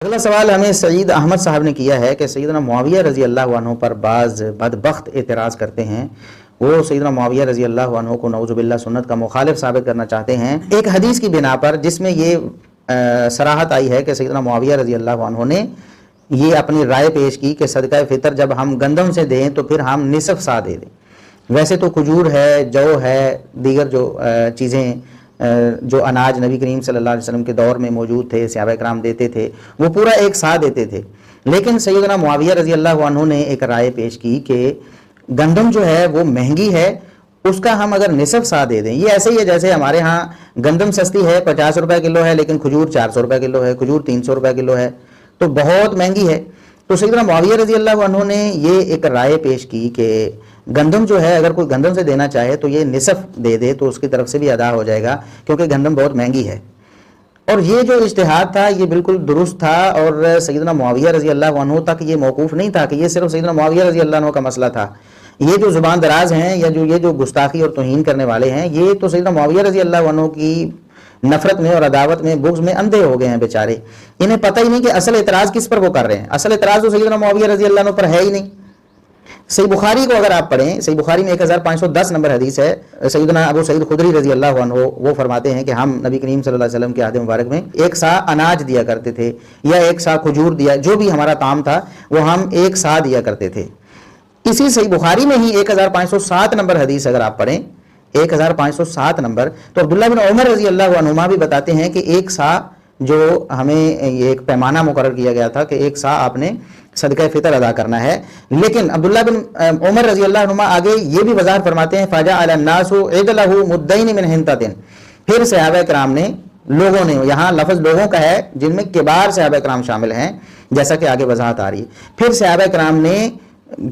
اگلا سوال ہمیں سعید احمد صاحب نے کیا ہے کہ سیدنا معاویہ رضی اللہ عنہ پر بعض بدبخت اعتراض کرتے ہیں. وہ سیدنا معاویہ رضی اللہ عنہ کو نعوذ باللہ سنت کا مخالف ثابت کرنا چاہتے ہیں ایک حدیث کی بنا پر جس میں یہ صراحت آئی ہے کہ سیدنا معاویہ رضی اللہ عنہ نے یہ اپنی رائے پیش کی کہ صدقہ فطر جب ہم گندم سے دیں تو پھر ہم نصف سا دے دیں. ویسے تو کھجور ہے، جو ہے، دیگر جو چیزیں جو اناج نبی کریم صلی اللہ علیہ وسلم کے دور میں موجود تھے، صحابہ کرام دیتے تھے، وہ پورا ایک سا دیتے تھے. لیکن سیدنا معاویہ رضی اللہ عنہ نے ایک رائے پیش کی کہ گندم جو ہے وہ مہنگی ہے، اس کا ہم اگر نصف سا دے دیں. یہ ایسے ہی ہے جیسے ہمارے ہاں گندم سستی ہے، 50 روپے کلو ہے، لیکن کھجور 400 روپے کلو ہے، کھجور 300 روپے کلو ہے، تو بہت مہنگی ہے. تو سیدنا معاویہ رضی اللہ عنہ نے یہ ایک رائے پیش کی کہ گندم جو ہے اگر کوئی گندم سے دینا چاہے تو یہ نصف دے دے تو اس کی طرف سے بھی ادا ہو جائے گا، کیونکہ گندم بہت مہنگی ہے. اور یہ جو اجتہاد تھا یہ بالکل درست تھا، اور سیدنا معاویہ رضی اللہ عنہ تک یہ موقوف نہیں تھا کہ یہ صرف سیدنا معاویہ رضی اللہ عنہ کا مسئلہ تھا. یہ جو زبان دراز ہیں یا یہ جو گستاخی اور توہین کرنے والے ہیں، یہ تو سیدنا معاویہ رضی اللہ عنہ کی نفرت میں اور عداوت میں، بغض میں اندھے ہو گئے ہیں بیچارے. انہیں پتہ ہی نہیں کہ اصل اعتراض کس پر وہ کر رہے ہیں. اصل اعتراض تو سیدنا معاویہ رضی اللہ عنہ پر ہے ہی نہیں. صحیح بخاری کو اگر آپ پڑھیں، صحیح بخاری میں 1510 نمبر حدیث ہے. سیدنا ابو سعید خدری رضی اللہ عنہ وہ فرماتے ہیں کہ ہم نبی کریم صلی اللہ علیہ وسلم کے عہد مبارک میں 1 سا اناج دیا کرتے تھے، یا 1 سا کھجور دیا، جو بھی ہمارا طعام تھا وہ ہم 1 سا دیا کرتے تھے. اسی صحیح بخاری میں ہی 1507 نمبر حدیث اگر آپ پڑھیں، 1507 نمبر، تو عبداللہ بن عمر رضی اللہ عنہما بھی بتاتے ہیں کہ 1 سا جو ہمیں یہ ایک پیمانہ مقرر کیا گیا تھا کہ 1 سا آپ نے صدقہ فطر ادا کرنا ہے. لیکن عبداللہ بن عمر رضی اللہ عنہما آگے یہ بھی وضاحت فرماتے ہیں فَجَعَلَ النَّاسُ عِدْلَهُ مُدَّيْنِ مِنْ حِنْطَةٍ. پھر صحابہ کرام نے، لوگوں نے، یہاں لفظ لوگوں کا ہے جن میں کبار صحابہ کرام شامل ہیں، جیسا کہ آگے وضاحت آ رہی ہے. پھر صحابہ کرام نے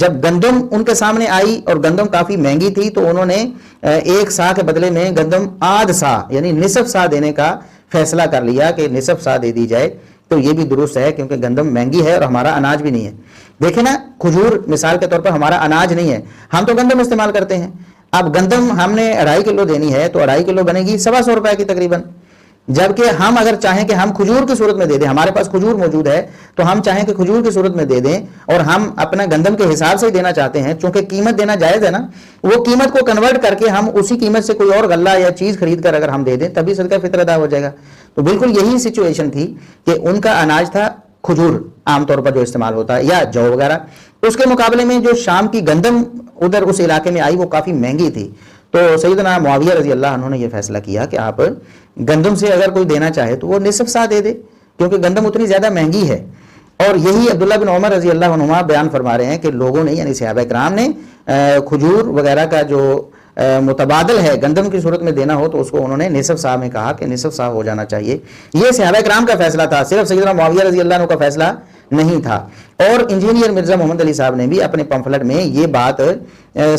جب گندم ان کے سامنے آئی اور گندم کافی مہنگی تھی تو انہوں نے 1 سا کے بدلے میں گندم آدھ سا یعنی نصف سا دینے کا فیصلہ کر لیا کہ نصف سا دے دی جائے. تو یہ بھی درست ہے کیونکہ گندم مہنگی ہے اور ہمارا اناج بھی نہیں ہے. دیکھیں نا، کھجور مثال کے طور پر ہمارا اناج نہیں ہے، ہم تو گندم استعمال کرتے ہیں. اب گندم ہم نے 2.5 کلو دینی ہے تو 2.5 کلو بنے گی 125 روپے کی تقریباً. جبکہ ہم اگر چاہیں کہ ہم کھجور کی صورت میں دے دیں، ہمارے پاس کھجور موجود ہے تو ہم چاہیں کہ کھجور کی صورت میں دے دیں، اور ہم اپنا گندم کے حساب سے دینا چاہتے ہیں، چونکہ قیمت دینا جائز ہے نا، وہ قیمت کو کنورٹ کر کے ہم اسی قیمت سے کوئی اور غلہ یا چیز خرید کر اگر ہم دے دیں تبھی صدقہ فطر ادا ہو جائے گا. تو بالکل یہی سچویشن تھی کہ ان کا اناج تھا کھجور عام طور پر جو استعمال ہوتا ہے، یا جو وغیرہ. اس کے مقابلے میں جو شام کی گندم ادھر اس علاقے میں آئی وہ کافی مہنگی تھی. تو سیدنا معاویہ رضی اللہ عنہ نے یہ فیصلہ کیا کہ آپ گندم سے اگر کوئی دینا چاہے تو وہ نصف سا دے دے، کیونکہ گندم اتنی زیادہ مہنگی ہے. اور یہی عبداللہ بن عمر رضی اللہ عنہما بیان فرما رہے ہیں کہ لوگوں نے، یعنی صحابہ کرام نے کھجور وغیرہ کا جو متبادل ہے گندم کی صورت میں دینا ہو تو اس کو انہوں نے نصف سا میں کہا کہ نصف سا ہو جانا چاہیے. یہ صحابہ کرام کا فیصلہ تھا، صرف سیدنا معاویہ رضی اللہ عنہ کا فیصلہ نہیں تھا. اور انجینئر مرزا محمد علی صاحب نے بھی اپنے پمفلٹ میں یہ بات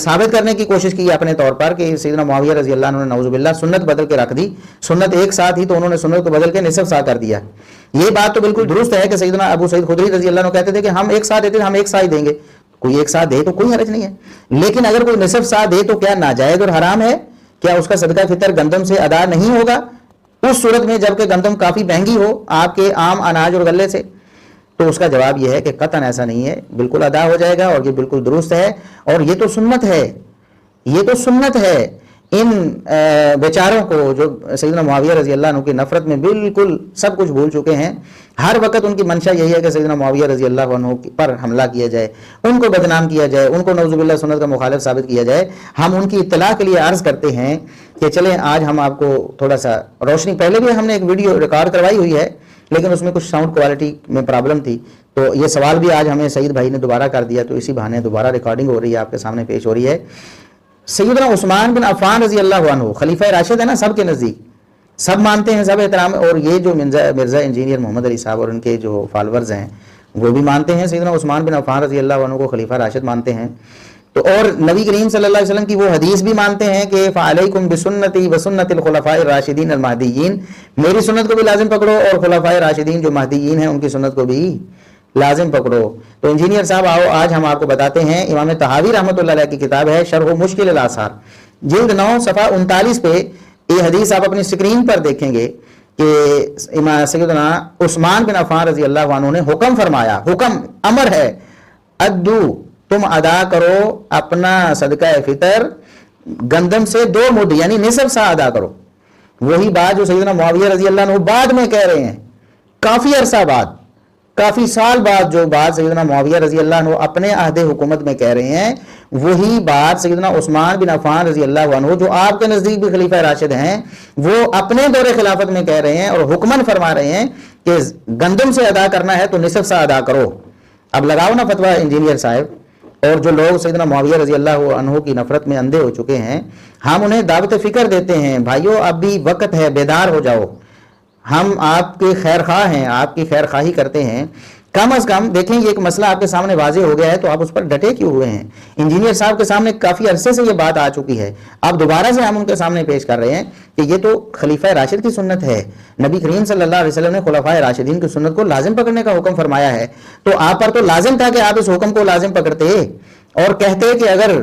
ثابت کرنے کی کوشش کی اپنے طور پر کہ سیدنا معاویہ رضی اللہ عنہ نے نعوذ باللہ سنت بدل کے رکھ دی. سنت 1 سا تھی تو انہوں نے سنت کو بدل کے نصف سا کر دیا. یہ بات تو بالکل درست ہے کہ سیدنا ابو سعید خدری رضی اللہ عنہ کہتے تھے کہ ہم 1 سا دیتے تھے، ہم 1 سا ہی دیں گے. کوئی 1 سا دے تو کوئی حرج نہیں ہے، لیکن اگر کوئی نصف سا دے تو کیا ناجائز اور حرام ہے؟ کیا اس کا صدقہ فطر گندم سے ادا نہیں ہوگا اس صورت میں جبکہ گندم کافی مہنگی ہو آپ کے عام اناج اور غلے سے؟ تو اس کا جواب یہ ہے کہ قطعاً ایسا نہیں ہے، بالکل ادا ہو جائے گا، اور یہ بالکل درست ہے. اور یہ تو سنت ہے، یہ تو سنت ہے. ان بیچاروں کو جو سیدنا معاویہ رضی اللہ عنہ کی نفرت میں بالکل سب کچھ بھول چکے ہیں، ہر وقت ان کی منشا یہی ہے کہ سیدنا معاویہ رضی اللہ عنہ پر حملہ کیا جائے، ان کو بدنام کیا جائے، ان کو نعوذ باللہ سنت کا مخالف ثابت کیا جائے. ہم ان کی اطلاع کے لیے عرض کرتے ہیں کہ چلیں آج ہم آپ کو تھوڑا سا روشنی، پہلے بھی ہم نے ایک ویڈیو ریکارڈ کروائی ہوئی ہے لیکن اس میں کچھ ساؤنڈ کوالٹی میں پرابلم تھی، تو یہ سوال بھی آج ہمیں سعید بھائی نے دوبارہ کر دیا، تو اسی بہانے دوبارہ ریکارڈنگ ہو رہی ہے، آپ کے سامنے پیش ہو رہی ہے. سیدنا عثمان بن عفان رضی اللہ عنہ خلیفہ راشد ہے نا، سب کے نزدیک سب مانتے ہیں، سب احترام. اور یہ جو مرزا انجینئر محمد علی صاحب اور ان کے جو فالورز ہیں وہ بھی مانتے ہیں سیدنا عثمان بن عفان رضی اللہ عنہ کو خلیفہ راشد مانتے ہیں. تو اور نبی کریم صلی اللہ علیہ وسلم کی وہ حدیث بھی مانتے ہیں کہ فعلیکم بسنتی وسنت الخلفاء الراشدین المہدیین، میری سنت کو بھی لازم پکڑو اور خلفاء راشدین جو مہدیین ہیں ان کی سنت کو بھی لازم پکڑو. تو انجینئر صاحب آؤ آج ہم آپ کو بتاتے ہیں، امام طحاوی رحمۃ اللہ علیہ کی کتاب ہے شرح مشکل الاثار، جلد 9 صفحہ 39 پہ یہ حدیث آپ اپنی اسکرین پر دیکھیں گے کہ سیدنا عثمان بن عفان رضی اللہ عنہ نے حکم فرمایا، حکم امر ہے، ادو تم ادا کرو اپنا صدقہ فطر گندم سے 2 مد یعنی نصف سا ادا کرو۔ وہی بات جو سیدنا معاویہ رضی اللہ عنہ بعد میں کہہ رہے ہیں، کافی عرصہ بعد، کافی سال بعد جو بات سیدنا معاویہ رضی اللہ عنہ اپنے عہد حکومت میں کہہ رہے ہیں، وہی بات سیدنا عثمان بن عفان رضی اللہ عنہ جو آپ کے نزدیک بھی خلیفہ راشد ہیں، وہ اپنے دور خلافت میں کہہ رہے ہیں اور حکمن فرما رہے ہیں کہ گندم سے ادا کرنا ہے تو نصف سا ادا کرو۔ اب لگاؤ نا فتویٰ انجینئر صاحب۔ اور جو لوگ سیدنا معاویہ رضی اللہ عنہ کی نفرت میں اندھے ہو چکے ہیں، ہم انہیں دعوت فکر دیتے ہیں، بھائیو اب بھی وقت ہے، بیدار ہو جاؤ، ہم آپ کے خیر خواہ ہیں، آپ کی خیر خواہی کرتے ہیں، کم از کم دیکھیں یہ ایک مسئلہ آپ کے سامنے واضح ہو گیا ہے تو آپ اس پر ڈٹے کیوں ہوئے ہیں؟ انجینئر صاحب کے سامنے کافی عرصے سے یہ بات آ چکی ہے، اب دوبارہ سے ہم ان کے سامنے پیش کر رہے ہیں کہ یہ تو خلیفہ راشد کی سنت ہے، نبی کریم صلی اللہ علیہ وسلم نے خلفائے راشدین کی سنت کو لازم پکڑنے کا حکم فرمایا ہے، تو آپ پر تو لازم تھا کہ آپ اس حکم کو لازم پکڑتے اور کہتے کہ اگر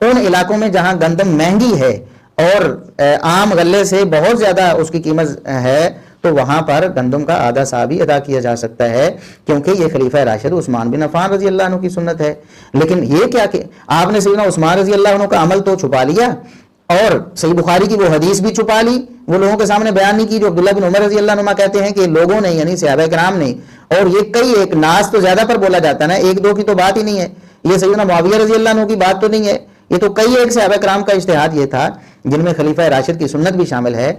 ان علاقوں میں جہاں گندم مہنگی ہے اور عام غلے سے بہت زیادہ اس کی قیمت ہے تو وہاں پر گندم کا آدھا سا بھی ادا کیا جا سکتا ہے، کیونکہ یہ خلیفہ راشد عثمان بن عفان رضی اللہ عنہ کی سنت ہے۔ لیکن یہ کیا کہ آپ نے سیدنا عثمان رضی اللہ عنہ کا عمل تو چھپا لیا اور صحیح بخاری کی وہ حدیث بھی چھپا لی، وہ لوگوں کے سامنے بیان نہیں کی جو عبداللہ بن عمر رضی اللہ عنہ کہتے ہیں کہ لوگوں نے یعنی صحابہ کرام نے، اور یہ کئی ایک ناس تو زیادہ پر بولا جاتا ہے نا، 1-2 کی تو بات ہی نہیں ہے، یہ سیدنا معاویہ رضی اللہ عنہ کی بات تو نہیں ہے، یہ تو کئی ایک صحابہ کرام کا اجتہاد یہ تھا جن میں خلیفہ راشد کی سنت بھی شامل ہے،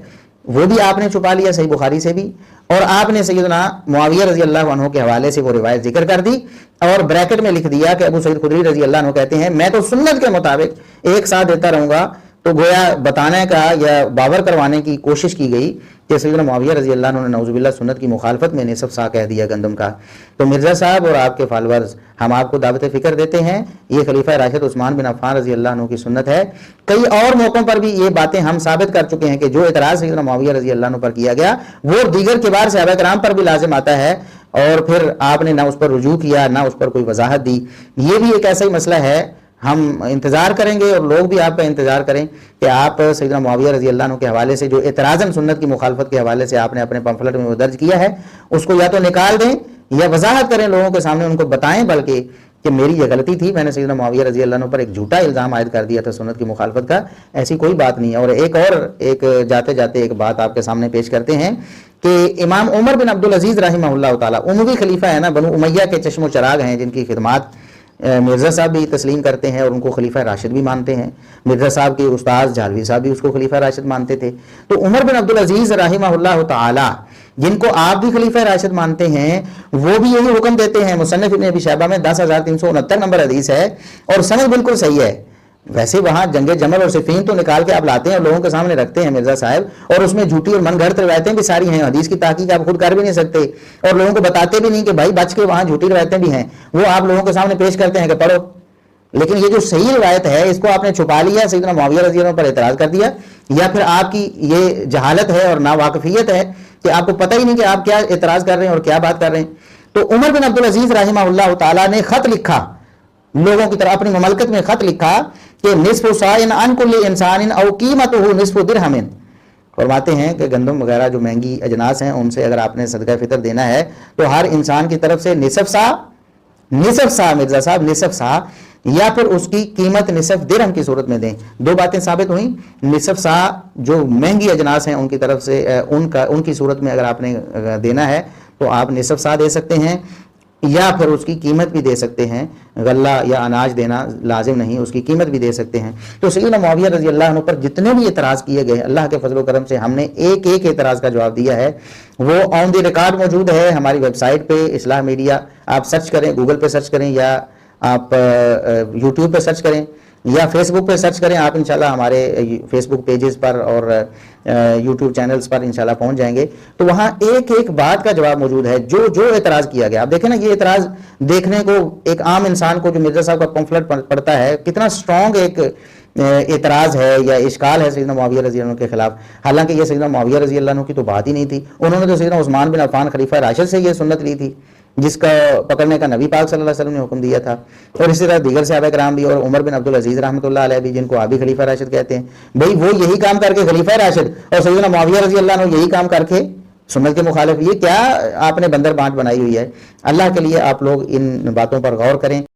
وہ بھی آپ نے چھپا لیا صحیح بخاری سے بھی، اور آپ نے سیدنا معاویہ رضی اللہ عنہ کے حوالے سے وہ روایت ذکر کر دی اور بریکٹ میں لکھ دیا کہ ابو سعید خدری رضی اللہ عنہ کہتے ہیں میں تو سنت کے مطابق ایک ساتھ دیتا رہوں گا، تو گویا بتانے کا یا باور کروانے کی کوشش کی گئی کہ سیدنا معاویہ رضی اللہ عنہ نے نعوذ باللہ سنت کی مخالفت میں نصف سا کہہ دیا گندم کا۔ تو مرزا صاحب اور آپ کے فالورز، ہم آپ کو دعوت فکر دیتے ہیں، یہ خلیفہ راشد عثمان بن عفان رضی اللہ عنہ کی سنت ہے۔ کئی اور موقعوں پر بھی یہ باتیں ہم ثابت کر چکے ہیں کہ جو اعتراض سیدنا معاویہ رضی اللہ عنہ پر کیا گیا وہ دیگر کبار صحابہ کرام پر بھی لازم آتا ہے، اور پھر آپ نے نہ اس پر رجوع کیا نہ اس پر کوئی وضاحت دی۔ یہ بھی ایک ایسا ہی مسئلہ ہے، ہم انتظار کریں گے اور لوگ بھی آپ کا انتظار کریں کہ آپ سیدنا معاویہ رضی اللہ عنہ کے حوالے سے جو اعتراضاً سنت کی مخالفت کے حوالے سے آپ نے اپنے پمفلٹ میں وہ درج کیا ہے اس کو یا تو نکال دیں یا وضاحت کریں، لوگوں کے سامنے ان کو بتائیں بلکہ کہ میری یہ غلطی تھی، میں نے سیدنا معاویہ رضی اللہ عنہ پر ایک جھوٹا الزام عائد کر دیا تھا سنت کی مخالفت کا، ایسی کوئی بات نہیں ہے۔ اور ایک جاتے جاتے ایک بات آپ کے سامنے پیش کرتے ہیں کہ امام عمر بن عبدالعزیز رحمہ اللہ تعالیٰ، اموی خلیفہ ہے نا، بنو امیہ کے چشم و چراغ ہیں جن کی خدمات مرزا صاحب بھی تسلیم کرتے ہیں اور ان کو خلیفہ راشد بھی مانتے ہیں، مرزا صاحب کے استاذ جھالوی صاحب بھی اس کو خلیفہ راشد مانتے تھے۔ تو عمر بن عبدالعزیز رحمہ اللہ تعالی جن کو آپ بھی خلیفہ راشد مانتے ہیں وہ بھی یہی حکم دیتے ہیں، مصنف ابن ابی شیبہ میں 10,369 نمبر حدیث ہے اور سند بالکل صحیح ہے۔ ویسے وہاں جنگ جمل اور صفین تو نکال کے آپ لاتے ہیں اور لوگوں کے سامنے رکھتے ہیں مرزا صاحب، اور اس میں جھوٹی اور من گھڑت روایتیں بھی ساری ہیں، حدیث کی تحقیق آپ خود کر بھی نہیں سکتے اور لوگوں کو بتاتے بھی نہیں کہ بھائی بچ کے وہاں جھوٹی روایتیں بھی ہیں، وہ آپ لوگوں کے سامنے پیش کرتے ہیں کہ پڑھو، لیکن یہ جو صحیح روایت ہے اس کو آپ نے چھپا لیا، سیدنا معاویہ رضی اللہ عنہ پر اعتراض کر دیا، یا پھر آپ کی یہ جہالت ہے اور ناواقفیت ہے کہ آپ کو پتہ ہی نہیں کہ آپ کیا اعتراض کر رہے ہیں اور کیا بات کر رہے ہیں۔ تو عمر بن عبدالعزیز رحمہ اللہ تعالیٰ نے خط لکھا لوگوں کی طرف، اپنی مملکت میں خط لکھا کہ نصف صاع عن کل انسان او قیمتہ نصف درہم، فرماتے ہیں کہ گندم وغیرہ جو مہنگی اجناس ہیں ان سے اگر آپ نے صدقہ فطر دینا ہے تو ہر انسان کی طرف سے نصف سا مرزا صاحب نصف سا، یا پھر اس کی قیمت نصف درہم کی صورت میں دیں۔ دو باتیں ثابت ہوئیں، نصف سا جو مہنگی اجناس ہیں ان کی طرف سے ان کی صورت میں اگر آپ نے دینا ہے تو آپ نصف سا دے سکتے ہیں، یا پھر اس کی قیمت بھی دے سکتے ہیں، غلہ یا اناج دینا لازم نہیں، اس کی قیمت بھی دے سکتے ہیں۔ تو سیدنا معاویہ رضی اللہ عنہ پر جتنے بھی اعتراض کیے گئے اللہ کے فضل و کرم سے ہم نے ایک ایک اعتراض کا جواب دیا ہے، وہ آن دی ریکارڈ موجود ہے ہماری ویب سائٹ پہ اصلاح میڈیا، آپ سرچ کریں، گوگل پہ سرچ کریں یا آپ یوٹیوب پہ سرچ کریں یا فیس بک پہ سرچ کریں، آپ انشاءاللہ ہمارے فیس بک پیجز پر اور یوٹیوب چینلز پر انشاءاللہ پہنچ جائیں گے، تو وہاں ایک ایک بات کا جواب موجود ہے جو اعتراض کیا گیا۔ آپ دیکھیں نا، یہ اعتراض دیکھنے کو ایک عام انسان کو جو مرزا صاحب کا پمفلٹ پڑھتا ہے کتنا سٹرونگ ایک اعتراض ہے یا اشکال ہے سیدنا معاویہ رضی اللہ عنہ کے خلاف، حالانکہ یہ سیدنا معاویہ رضی اللہ عنہ کی تو بات ہی نہیں تھی، انہوں نے تو سیدنا عثمان بن عفان خلیفہ راشد سے یہ سنت لی تھی جس کا پکڑنے کا نبی پاک صلی اللہ علیہ وسلم نے حکم دیا تھا، اور اسی طرح دیگر صحابہ کرام بھی، اور عمر بن عبدالعزیز رحمۃ اللہ علیہ بھی جن کو آپ بھی خلیفہ راشد کہتے ہیں، بھئی وہ یہی کام کر کے خلیفہ راشد، اور سیدنا معاویہ رضی اللہ عنہ یہی کام کر کے سنت کے مخالف یہ کیا آپ نے بندر بانٹ بنائی ہوئی ہے؟ اللہ کے لیے آپ لوگ ان باتوں پر غور کریں.